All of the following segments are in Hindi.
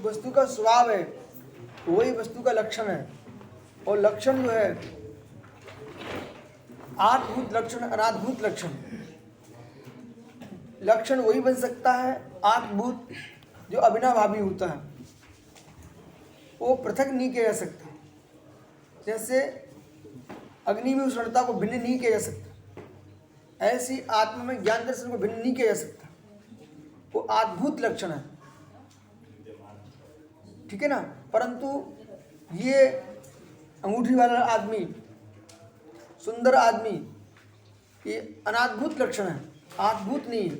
वस्तु का स्वभाव है वही वस्तु का लक्षण है। और लक्षण जो है आत्मभूत लक्षण, अनात्मभूत लक्षण। लक्षण वही बन सकता है आत्मभूत जो अविनाभावी होता है, वो पृथक नहीं किया जा सकता। जैसे अग्नि में उष्णता को भिन्न नहीं किया जा सकता, ऐसी आत्मा में ज्ञान दर्शन को भिन्न नहीं किया जा सकता, वो आत्मभूत लक्षण है। ठीक है ना। परंतु ये अंगूठी वाला आदमी, सुंदर आदमी, ये अनात्मभूत लक्षण है, आत्मभूत नहीं है।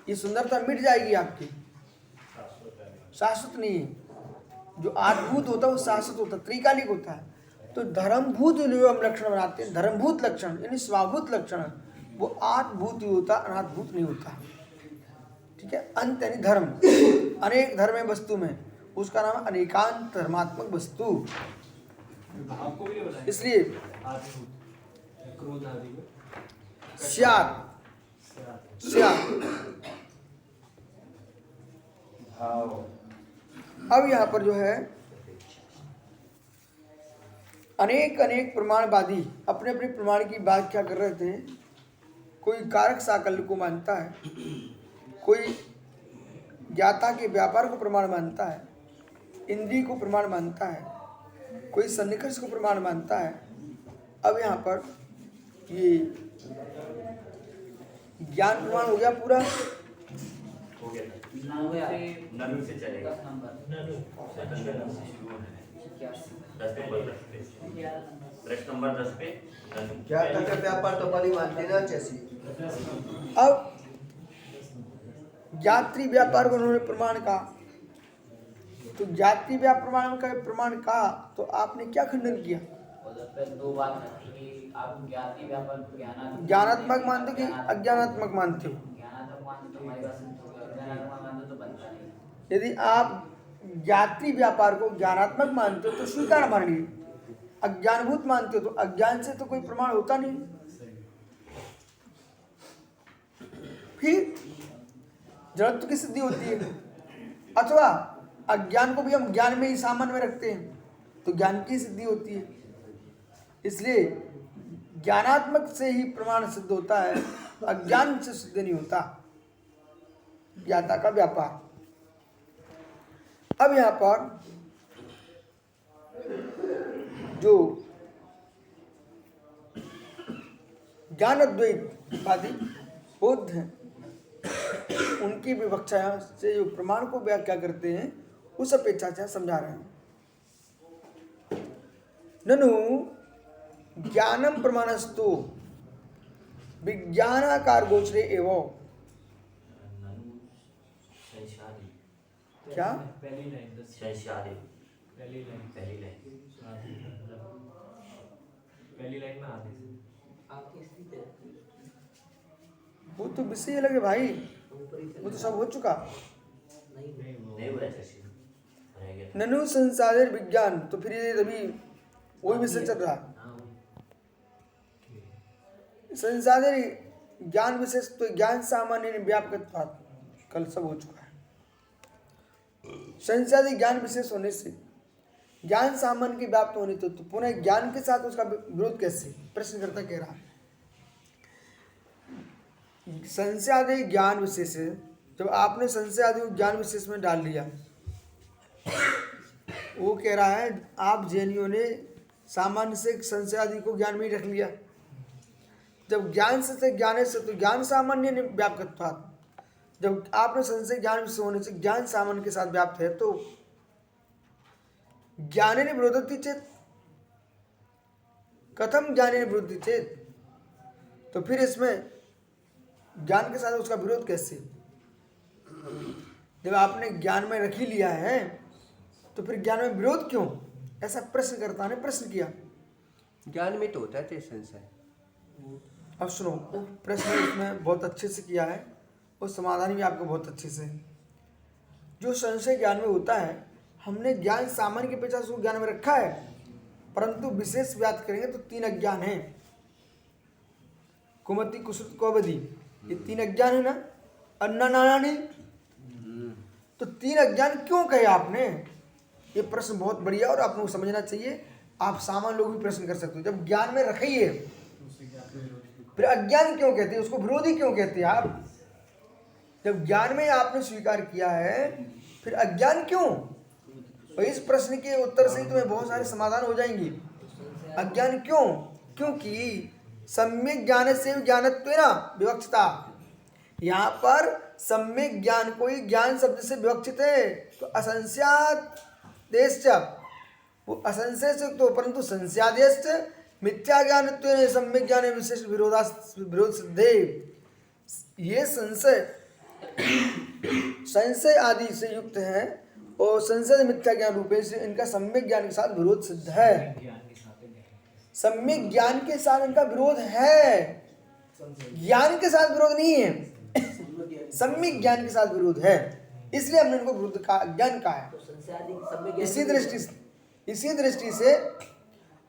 ये सुंदरता मिट जाएगी आपकी, शाश्वत नहीं है। जो आत्मभूत होता है वो शाश्वत होता है, त्रिकालिक होता है। तो धर्मभूत जो हम लक्षण बनाते हैं, धर्मभूत लक्षण यानी स्वाभूत लक्षण, वो आत्मभूत ही होता, अनात्मभूत नहीं होता। ठीक है। अंत यानी धर्म, अनेक धर्म है वस्तु में, उसका नाम अनेकांत धर्मात्मक वस्तु। इसलिए स्यात् अब यहाँ पर जो है अनेक अनेक प्रमाणवादी अपने अपने प्रमाण की व्याख्या कर रहे थे। कोई कारक साकल्य को मानता है, कोई ज्ञाता के व्यापार को प्रमाण मानता है, इंद्रिय को प्रमाण मानता है, कोई सन्निकर्ष को प्रमाण मानता है। अब यहाँ पर ये ज्ञान प्रमाण हो गया पूरा। हो गया ननु से चलेगा। 10 नंबर 10 पे क्या तक व्यापार तो बड़ी मानते ना जैसी। अब ज्ञात्री व्यापार को उन्होंने प्रमाण कहा, तो ज्ञात्री व्यापार प्रमाण का प्रमाण कहा तो आपने क्या खंडन किया? दो बात है कि आप ज्ञाती व्यापार को ज्ञानात्मक मानते हो कि अज्ञानात्मक मानते हो? ज्ञानात्मक मानते तो हमारी बात समझोगे, अज्ञानात्मक मानते तो बनता नहीं। यदि आप ज्ञात्री व्यापार को ज्ञानात्मक मानते हो तो स्वीकार मानिए, अज्ञानभूत मानते हो तो अज्ञान से तो कोई प्रमाण होता नहीं। फिर जड़त्व की सिद्धि होती है। अथवा अज्ञान को भी हम ज्ञान में ही सामान्य में रखते हैं तो ज्ञान की सिद्धि होती है। इसलिए ज्ञानात्मक से ही प्रमाण सिद्ध होता है, अज्ञान से सिद्ध नहीं होता ज्ञाता का व्यापार। अब यहाँ पर जो ज्ञान अद्वैत वादी बौद्ध हैं, उनकी विवक्षा से जो प्रमाण को व्याख्या करते हैं उस अपेक्षा से समझा रहे हैं। ननु ज्ञानम प्रमाणस्तु विज्ञानाकार गोचरे एवं। क्या पहली लाइन में आदेश वो तो विषय अलग है भाई, वो तो सब हो चुका। नहीं हुआ है। ननु संसाधन विज्ञान, तो फिर ये अभी वही विषय चल रहा। संसाधन ज्ञान विशेष तो ज्ञान सामान्य व्यापकत्वात्, कल सब हो चुका है। संसाधन ज्ञान विशेष होने से ज्ञान सामान्य की व्याप्त होने तो पुनः ज्ञान के साथ उसका विरोध कैसे? प्रश्नकर्ता कह रहा है संशय आदि ज्ञान विशेष है। जब आपने संशय आदि को ज्ञान विशेष में डाल लिया, वो कह रहा है आप जैनियों ने सामान्य से संशय आदि को ज्ञान में ही रख लिया। जब ज्ञान से ज्ञान से तो ज्ञान सामान्य व्यापकत्वात्, जब आपने संशय ज्ञान विशेष होने से ज्ञान सामान्य के साथ व्याप्त है तो ज्ञाने ने विरोधति चेत, कथम ज्ञाने ने विरोधति चेत, तो फिर इसमें ज्ञान के साथ उसका विरोध कैसे? जब आपने ज्ञान में रख ही लिया है तो फिर ज्ञान में विरोध क्यों? ऐसा प्रश्नकर्ता ने प्रश्न किया। ज्ञान में तो होता है संशय। अब सुनो, प्रश्न इसमें बहुत अच्छे से किया है और समाधान भी आपको बहुत अच्छे से। जो संशय ज्ञान में होता है, हमने ज्ञान सामान्य के पेक्षा उसको ज्ञान में रखा है, परंतु विशेष व्याप्त करेंगे तो 3 अज्ञान हैं। कुमति कुसुत कौवदी, ये 3 अज्ञान है ना। अन्ना नानानी तो तीन अज्ञान क्यों कहे आपने? ये प्रश्न बहुत बढ़िया और आप लोग समझना चाहिए। आप सामान्य लोग भी प्रश्न कर सकते हो। जब ज्ञान में रखिए फिर अज्ञान क्यों कहते हैं, उसको विरोधी क्यों कहते हैं आप? जब ज्ञान में आपने स्वीकार किया है फिर अज्ञान क्यों? और इस प्रश्न के उत्तर से ही तुम्हें बहुत सारे समाधान हो जाएंगे। अज्ञान क्यों? क्योंकि सम्यक ज्ञान से ज्ञानत्वेन विवक्षिता। यहाँ पर सम्यक ज्ञान को ही ज्ञान शब्द से विवक्षित है। तो असंशयात देश, वो असंशय से तो परंतु संशयादेश मिथ्या ज्ञानत्वेन सम्यक ज्ञान विशेष विरोध सिद्धे। ये संशय आदि से युक्त है और संशय मिथ्या ज्ञान रूपे से इनका सम्यक ज्ञान के साथ विरोध सिद्ध है। सम्यक ज्ञान के साथ इनका विरोध है, ज्ञान के साथ विरोध नहीं है, सम्यक ज्ञान के साथ विरोध है। इसलिए हमने इनको विरुद्ध का ज्ञान कहा है। इसी दृष्टि से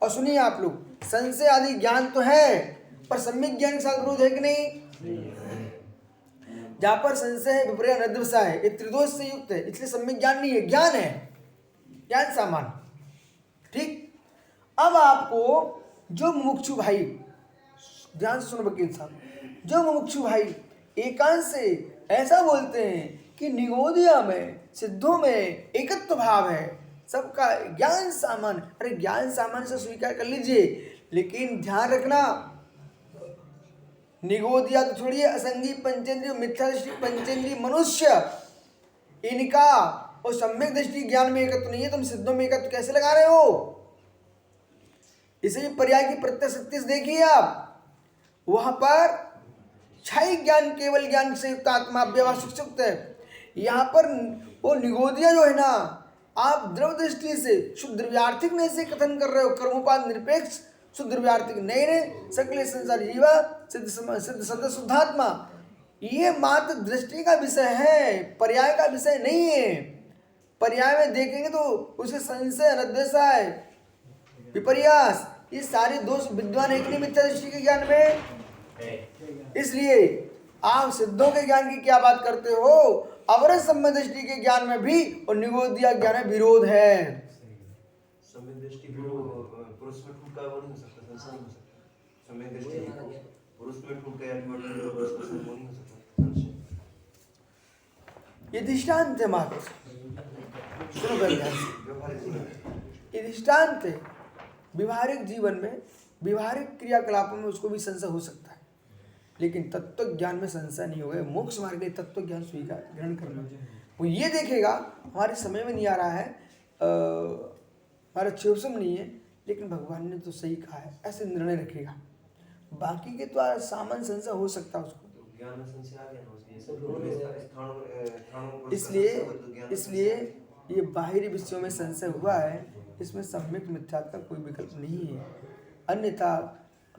और सुनिए आप लोग, संशय आदि ज्ञान तो है पर सम्यक ज्ञान के साथ विरोध है कि नहीं? जहां पर संशय है, विपर्य, अनद्वसा है, ये त्रिदोष से युक्त है, इसलिए सम्यक ज्ञान नहीं है, ज्ञान है, ज्ञान सामान्य। ठीक। अब आपको जो मुमुक्षु भाई, ध्यान से सुनो वकील साहब, जो मुमुक्षु भाई एकांत से ऐसा बोलते हैं कि निगोदिया में सिद्धों में एकत्व भाव है, सबका ज्ञान सामान्य। अरे ज्ञान सामान्य से स्वीकार कर लीजिए, लेकिन ध्यान रखना निगोदिया तो छोड़िए, असंगी पंचेंद्रिय मिथ्या दृष्टि पंचेंद्रिय मनुष्य, इनका और सम्यक दृष्टि ज्ञान में एकत्व नहीं है। तुम सिद्धों में एकत्व कैसे लगा रहे हो? इसे पर्याय की प्रत्यक्ष सत्य से देखिए आप, वहां पर क्षय ज्ञान केवल ज्ञान से युक्त आत्मा अव्यवहार सुक्त है। यहाँ पर वो निगोदिया जो है ना, आप द्रव दृष्टि से शुद्ध द्रव्यार्थिक नहीं से कथन कर रहे हो, कर्मोपाद निरपेक्ष शुद्ध द्रव्यार्थिक नहीं रे, सकल संसार जीवा सिद्ध सद शुद्धात्मा, ये मात्र दृष्टि का विषय है, पर्याय का विषय नहीं है। पर्याय में देखेंगे तो उसे संशय, अनद्वेषाय, विपर्यास, ये सारे दोष विद्वान एक नहीं मिथ्या दृष्टि के ज्ञान में। इसलिए आप सिद्धों के ज्ञान की क्या बात करते हो? अवरज सम्यक दृष्टि के ज्ञान में भी और निगोदिया ज्ञान में विरोध है। सम्यक दृष्टि पुरुष में ठूट का वो नहीं हो सकता, संसार नहीं हो सकता। सम्यक दृष्टि पुरुष में ठूट का या पुरुष में वो नहीं हो सकता। ये दृष्टांत है मात्र, सुनो पहले, ये दृष्टांत है। व्यवहारिक जीवन में, व्यवहारिक क्रियाकलापों में उसको भी संशय हो सकता है, लेकिन तत्व ज्ञान में संशय नहीं होगा। मोक्ष मार्ग में तत्व ज्ञान स्वीकार ग्रहण करना, वो ये देखेगा हमारे समय में नहीं आ रहा है, हमारा चेवसम नहीं है, लेकिन भगवान ने तो सही कहा है, ऐसे निर्णय रखेगा। बाकी के तो सामान्य संशय हो सकता है उसको, ज्ञान में संशय आ गया ना उसके, इसलिए ये बाहरी विषयों में संशय हुआ है, इसमें सम्यक मिथ्यात्व का कोई विकल्प नहीं है। अन्यथा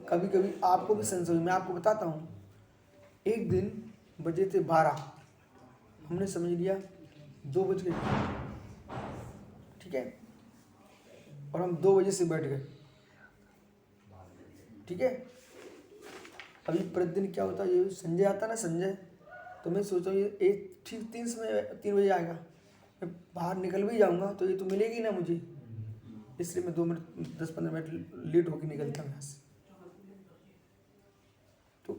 कभी कभी आपको भी संशय, मैं आपको बताता हूँ। एक दिन बजे थे 12, हमने समझ लिया 2 बज गए, ठीक है, और हम 2 बजे से बैठ गए, ठीक है। अभी प्रतिदिन क्या होता है, ये संजय आता ना, संजय, तो मैं सोचा ये एक ठीक 3 बजे आएगा, मैं बाहर निकल भी जाऊंगा तो ये तो मिलेगी ना मुझे, इसलिए मैं 2 मिनट 10-15 मिनट लेट होकर निकलता हूँ यहाँ से। तो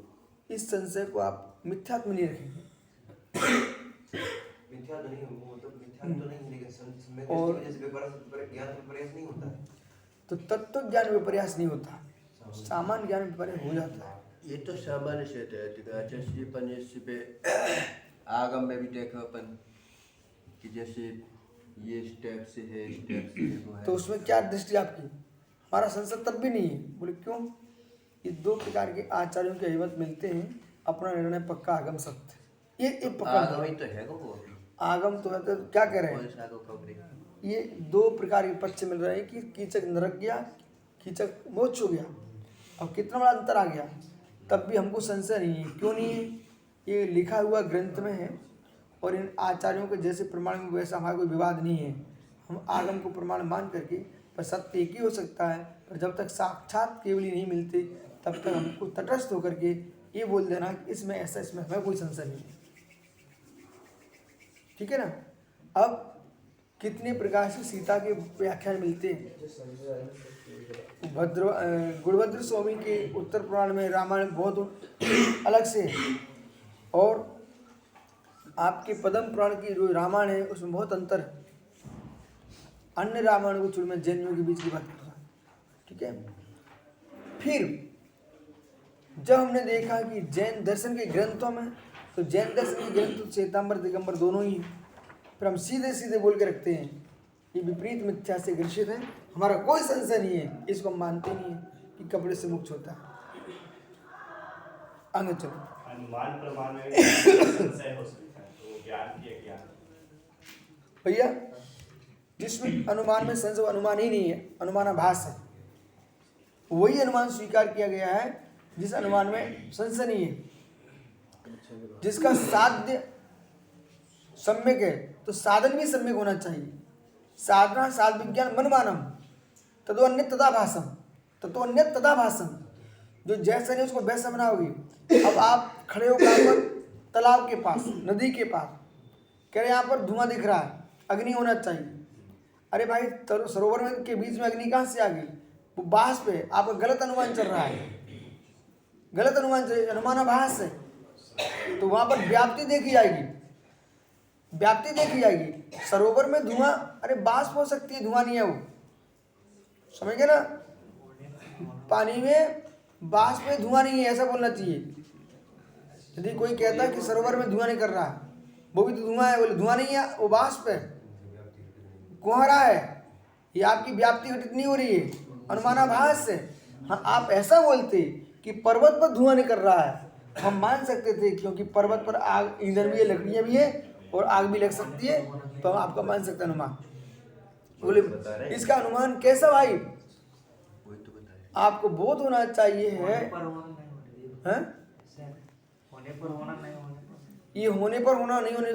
इस संशय को आप मिथ्यात्व नहीं रखेंगे, मिथ्या नहीं, वो मतलब मिथ्या तो नहीं, लेकिन सम्यक और दृष्टि जैसे विपर्यास ज्ञान विपर्यास नहीं होता है, तो तत्व ज्ञान विपर्यास नहीं होता, सामान्य ज्ञान विपर्यास हो जाता है। ये तो सामान्य से है। जैसे अपन पे आगम में भी देखा अपन कि जैसे ये स्टेप से है, स्टेप से वो है, तो उसमें क्या दृष्टि आपकी? हमारा संशय तब भी नहीं है। बोले क्यों? ये 2 प्रकार के आचार्यों के अभिमत मिलते हैं, अपना निर्णय पक्का आगम सत्य। ये पक्का आगम ही तो है वो, आगम तो है, तो क्या कह रहे हैं? ये 2 प्रकार के पक्ष मिल रहे हैं कि कीचक नरक गया, कीचक मोक्ष हो गया। अब कितना बड़ा अंतर आ गया, तब भी हमको संशय नहीं है। क्यों नहीं है? ये लिखा हुआ ग्रंथ में है और इन आचार्यों के जैसे प्रमाण में वैसा हमारा कोई विवाद नहीं है। हम आगम को प्रमाण मान करके, पर सत्य एक ही हो सकता है, पर जब तक साक्षात केवली नहीं मिलते तब तक हमको तटस्थ होकर के ये बोल देना कि इसमें ऐसा, इसमें हमें कोई संशय नहीं है, ठीक है ना। अब कितने प्रकार से सीता के व्याख्यान मिलते हैं। गुणभद्र स्वामी के उत्तर पुराण में रामायण बहुत अलग से है, और आपके पद्म पुराण की जो रामायण है उसमें बहुत अंतर है। अन्य रामायण को छोड़ मैं जैनियों के बीच की बात कर रहा हूँ, ठीक है। फिर जब हमने देखा कि जैन दर्शन के ग्रंथों में, तो जैन दर्शन के ग्रंथ तो श्वेतांबर दिगंबर दोनों ही हैं। फिर हम सीधे सीधे बोल के रखते हैं ये विपरीत मिथ्या से ग्रसित है, हमारा कोई संशय नहीं है, इसको हम मानते नहीं है कि कपड़े से मुक्त होता है। आगे चलो। अनुमान प्रमाण में संशय हो सकता है, तो ज्ञान की अज्ञान भैया जिसमें अनुमान में संशय अनुमान ही नहीं है, अनुमानाभास है, वही अनुमान स्वीकार किया गया है जिस अनुमान में संशय नहीं है, जिसका साध्य सम्यक है, तो साधन भी सम्यक होना चाहिए। साधना साध विज्ञान मन मानम तदो अन्य तदाभासम, ततो अन्य तदाभासम, जो जैसा नहीं उसको वैसा बनाओगे। अब आप खड़े हो कहाँ पर, तालाब के पास, नदी के पास, कह रहे यहाँ पर धुआं दिख रहा है, अग्नि होना चाहिए। अरे भाई सरोवर में के बीच में अग्नि कहाँ से आ गई, वो बाष्प है, आपका गलत अनुमान चल रहा है, गलत अनुमान चल, अनुमानाभास है। तो वहाँ पर व्याप्ति देखी जाएगी, व्याप्ति देखी जाएगी। सरोवर में धुआं, अरे बाष्प हो सकती है, धुआं नहीं है वो, समझ गए ना। पानी में बाष्प में धुआं नहीं है, ऐसा बोलना चाहिए। यदि कोई कहता है कि सरोवर में धुआं नहीं कर रहा है, वो भी तो धुआं है, बोले धुआं नहीं है, वो बाष्प है, कुहरा है, ये आपकी व्याप्ति घटित नहीं हो रही है, अनुमानाभास है। हाँ, आप ऐसा बोलते कि पर्वत पर धुआं नहीं कर रहा है, हम मान सकते थे, क्योंकि पर्वत पर आग, ईंधन भी है, लकड़ियाँ भी है और आग भी लग सकती है, तो हम आपका मान सकते हैं अनुमान। बोले इसका अनुमान कैसा भाई, आपको बोध होना चाहिए है, ये होने पर होना नहीं होने,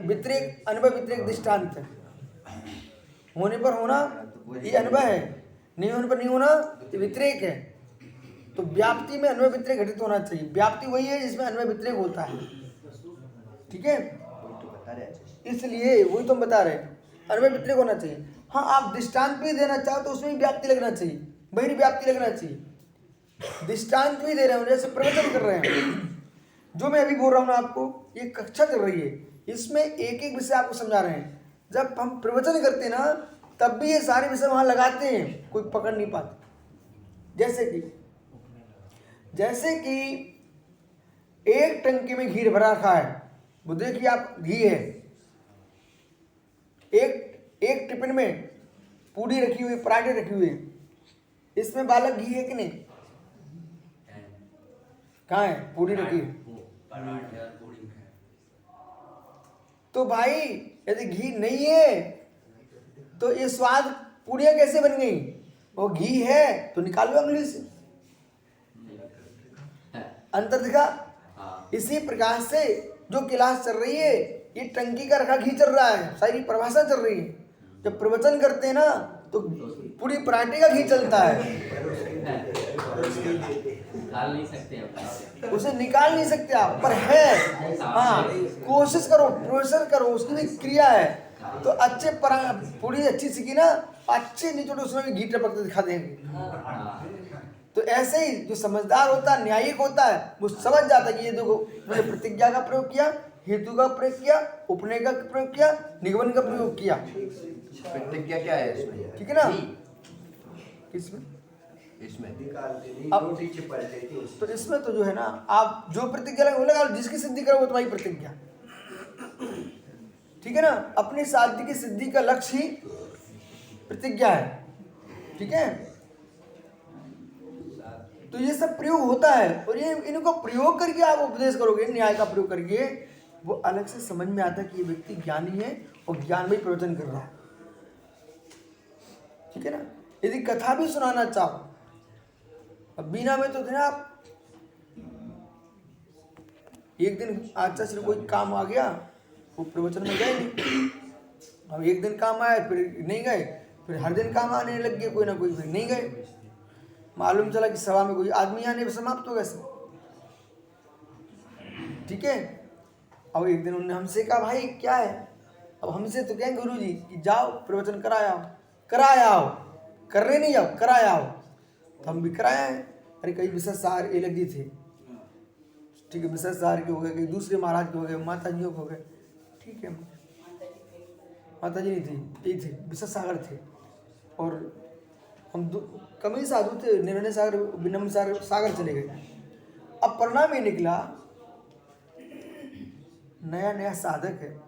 व्यतिरेक अनुभव व्यतिरेक दृष्टांत है। होने पर होना ये अनुभव है, नहीं होने पर नहीं होना ये व्यतिरेक है। तो व्याप्ति में अनुभव व्यतिरेक घटित होना चाहिए। व्याप्ति वही है जिसमें अनुभव व्यतिरेक होता है, ठीक है। इसलिए वही तो हम बता रहे हैं, अनुभव व्यतिरेक होना चाहिए। हाँ, आप दृष्टांत भी देना चाहो तो उसमें भी व्याप्ति लगना चाहिए, बहिर्व्याप्ति लगना चाहिए। दृष्टांत भी दे रहे हैं, जैसे प्रवचन कर रहे हैं, जो मैं अभी बोल रहा हूँ ना आपको, ये कक्षा चल रही है, इसमें एक एक विषय आपको समझा रहे हैं। जब हम प्रवचन करते हैं ना, तब भी ये सारे विषय वहाँ लगाते हैं, कोई पकड़ नहीं पाते। जैसे कि एक टंकी में घी भरा रखा है, वो देखिए आप, घी है, एक टिफिन में पूड़ी रखी हुई, पराठे रखे हुए, इसमें बालक घी है कि नहीं, कहाँ है पूड़ी रखी है। तो भाई यदि घी नहीं है तो ये स्वाद पूड़ियाँ कैसे बन गई, वो घी है तो निकालो अंगुली से, अंतर दिखा। इसी प्रकार से जो क्लास चल रही है, ये टंकी का रखा घी चल रहा है, सारी परिभाषा चल रही है। जब प्रवचन करते हैं ना तो पूरी पराठे का घी चलता है, निकाल नहीं सकते आप, उसे निकाल नहीं सकते आप, पर है। हाँ, कोशिश करो, प्रोसेस करो, उसकी भी क्रिया है। तो अच्छे पूरी अच्छी सीखी ना, अच्छे निचोड़ उसमें भी घी टपकते दिखा देंगे। तो ऐसे ही जो समझदार होता है, न्यायिक होता है, वो समझ जाता है कि ये देखो मैंने प्रतिज्ञा का प्रयोग किया, हेतु का प्रयोग किया, उपनय का प्रयोग किया, निगमन का प्रयोग किया। प्रतिज्ञा क्या है इसमें, ठीक है ना। किसमें, इसमें अब तो इसमें तो जो है ना, आप जो प्रतिज्ञा लगे वो लगा, जिसकी सिद्धि करो वो तुम्हारी प्रतिज्ञा, ठीक है ना। अपनी साध्य की सिद्धि का लक्ष्य ही प्रतिज्ञा है, ठीक है। तो ये सब प्रयोग होता है, और ये इनको प्रयोग करके आप उपदेश करोगे, न्याय का प्रयोग करके, वो अलग से समझ में आता है कि ये व्यक्ति ज्ञानी है और ज्ञान में प्रवचन कर रहा है, ठीक है ना। यदि कथा भी सुनाना चाहो, अब बीना में तो थे ना आप, एक दिन आचार्य श्री कोई काम आ गया, वो प्रवचन में गए नहीं, अब एक दिन काम आया फिर नहीं गए, फिर हर दिन काम आने लग गए कोई ना कोई, फिर नहीं गए। मालूम चला कि सभा में कोई आदमी आने पर समाप्त हो गया सब, ठीक है। और एक दिन उन्होंने हमसे कहा, भाई क्या है, अब हमसे तो कहेंगे गुरु जी कि जाओ प्रवचन कराया आओ, करने नहीं जाओ, कराया आओ। तो हम भी कराया है। अरे कई विशेष सार अलग जी थे, ठीक है, विशेष सार के हो गए, कई दूसरे महाराज के हो गए, माता जी के हो गए, ठीक है। माता जी नहीं थी, यही थे, विशेष सागर थे। और हम कम ही साधु थे, निर्णय सागर, विनम्र सागर चले गए। अब परिणाम ये निकला, नया नया साधक है,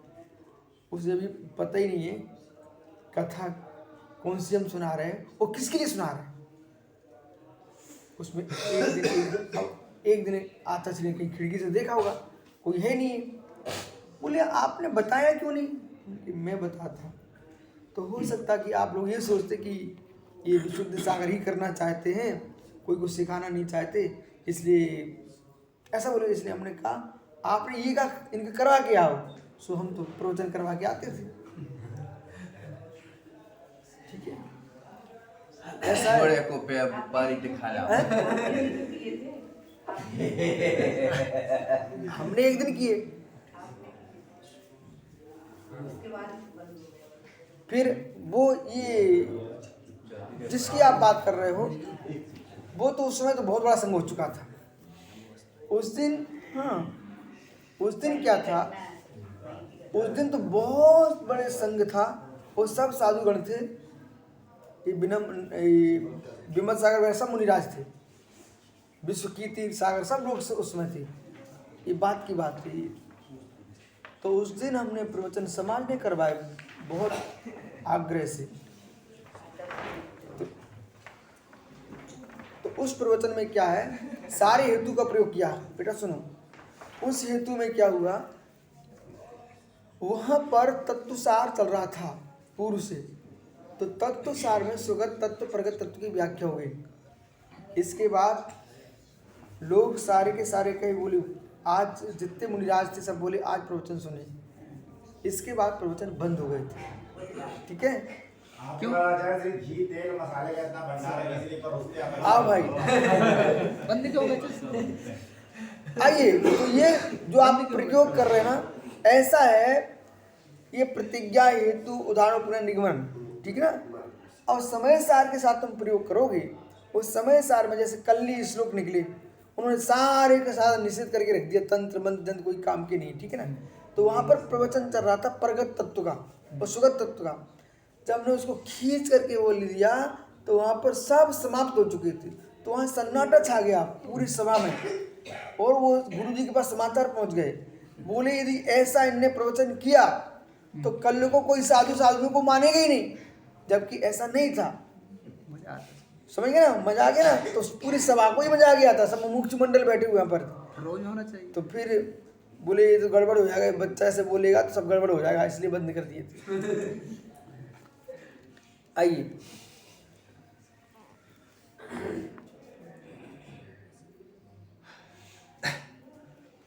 उसे अभी पता ही नहीं है कथा कौन सी हम सुना रहे हैं और किसके लिए सुना रहे हैं। उसमें एक दिन आचार्य ने कहीं खिड़की से देखा होगा, कोई है नहीं, बोले आपने बताया क्यों नहीं? कि मैं बताता। तो हो सकता कि आप लोग ये सोचते कि ये विशुद्ध सागर ही करना चाहते हैं, कोई को सिखाना नहीं चाहते, इसलिए ऐसा बोले। इसलिए हमने कहा आपने ये कहा इनके करवा के आओ। सो हम तो प्रवचन करवा के आते थे, ठीक है। ऐसा है। बड़े को पे बारी दिखा रहा हमने एक दिन किए, फिर वो ये जिसकी आप बात कर रहे हो, वो तो उस समय तो बहुत बड़ा संघ हो चुका था उस दिन। हाँ, उस दिन क्या था, उस दिन तो बहुत बड़े संघ था, वो सब साधुगण थे, ये विमल सागर वगैरह सब मुनिराज थे, विश्वकीर्ति सागर सब लोग उसमें थे। ये बात की बात थी। तो उस दिन हमने प्रवचन संभालने करवाए बहुत आग्रह से। तो उस प्रवचन में क्या है, सारे हेतु का प्रयोग किया। बेटा सुनो, उस हेतु में क्या हुआ, वहां पर तत्वसार चल रहा था पूर्व से। तो तत्वसार में सुगत तत्व प्रगत तत्व की व्याख्या हो गई। इसके बाद लोग सारे के सारे कहे बोले, आज जितने मुनिराज थे सब बोले आज प्रवचन सुने। इसके बाद प्रवचन बंद हो गए थे, ठीक है। क्यों? घी तेल मसाले का इतना भंडार है, इसलिए परोसते हैं। आओ भाई, बंद क्यों हो गए? आइए। तो ये जो आप प्रयोग कर रहे हैं ना, ऐसा है, ये प्रतिज्ञा हेतु उदाहरण पुनः निगमन, ठीक है ना। और समय सार के साथ तुम प्रयोग करोगे, उस समय सार में जैसे कल ही श्लोक निकले, उन्होंने सारे के साथ निषेध करके रख दिया, तंत्र मंत्र जंत्र कोई काम के नहीं, ठीक है ना। तो वहाँ पर प्रवचन चल रहा था प्रगत तत्व का और सुगत तत्व का। जब हमने उसको खींच करके बोल दिया तो वहाँ पर सब समाप्त हो चुके थे। तो वहाँ सन्नाटा छा गया पूरी सभा में, और वो गुरु जी के पास समाचार पहुँच गए। बोले यदि ऐसा इनने प्रवचन किया तो कल को कोई साधु को मानेगा ही नहीं, जबकि ऐसा नहीं था। समझ गए ना, मजा आ गया ना। तो पूरी सभा को ही मजा आ गया था, सब मुख्य मंडल बैठे हुए यहाँ पर। रोज होना चाहिए। तो फिर बोले ये तो गड़बड़ हो जाएगा, बच्चा ऐसे बोलेगा तो सब गड़बड़ हो जाएगा, इसलिए बंद कर दिए थे। आइए,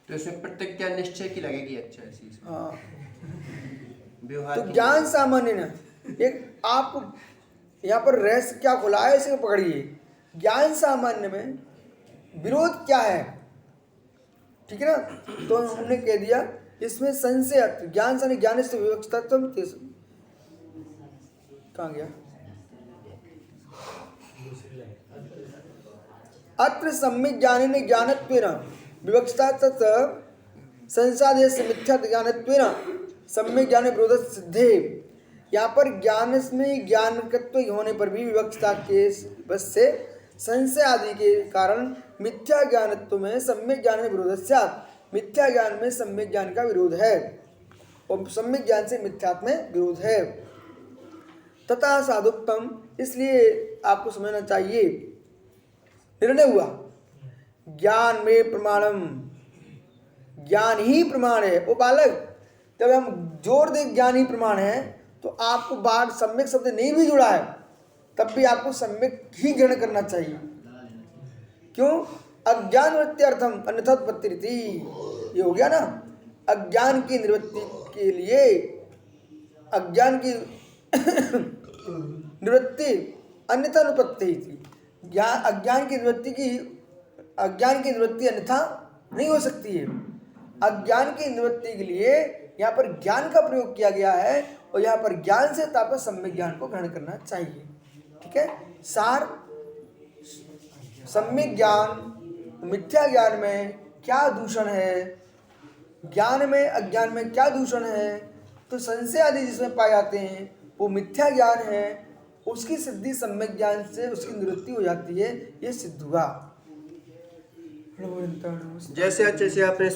तो इसमें प्रतिज्ञा निश्चय की लगेगी। अच्छा चीज हाँ। व्यवहार तो ज्ञान सामान्य ना, एक आप यहाँ पर रहस्य क्या खुला है, इसे पकड़िए। ज्ञान सामान्य में विरोध क्या है, ठीक है ना। तो हमने कह दिया इसमें संशय, ज्ञान से ज्ञान से विवक्षता, कहाँ गया, अत्र सम्यक् ज्ञानेन ज्ञानत्वेन विवक्षता तत् संसादेश मिथ्या ज्ञानत्वेन सम्यक् ज्ञान विरोध सिद्धे। यहाँ पर ज्ञान में ज्ञानकत्व होने पर भी विवक्षता के बस से संशय आदि के कारण मिथ्या ज्ञानत्व में सम्यक् ज्ञान में विरोध स्यात्। मिथ्या ज्ञान में सम्यक् ज्ञान का विरोध है और सम्यक् ज्ञान से मिथ्यात्व में विरोध है। तथा साधुत्तम, इसलिए आपको समझना चाहिए, निर्णय हुआ ज्ञान में प्रमाणम, ज्ञान ही प्रमाण है। वो बालक, जब हम जोर दे ज्ञान ही प्रमाण है तो आपको बाहर सम्यक शब्द नहीं भी जुड़ा है तब भी आपको सम्यक ही ग्रहण करना चाहिए। क्यों? अज्ञान वृत्त्यर्थम अन्यथोत्पत्ति रीति, ये हो गया ना। अज्ञान की निवृत्ति के लिए, अज्ञान की निवृत्ति अन्यथा अनुपत्ति थी। अज्ञान की निवृत्ति अन्यथा नहीं हो सकती है। अज्ञान की निवृत्ति के लिए यहाँ पर ज्ञान का प्रयोग किया गया है और यहाँ पर ज्ञान से तात्पर्य सम्यक ज्ञान को ग्रहण करना चाहिए। ठीक है, सार सम्यक ज्ञान मिथ्या ज्ञान में क्या दूषण है, ज्ञान में अज्ञान में क्या दूषण है, तो संशय आदि जिसमें पाए जाते हैं वो मिथ्या ज्ञान है, उसकी सिद्धि सम्यक ज्ञान से उसकी निवृत्ति हो जाती है, ये सिद्ध हुआ। जैसे अच्छे से आपने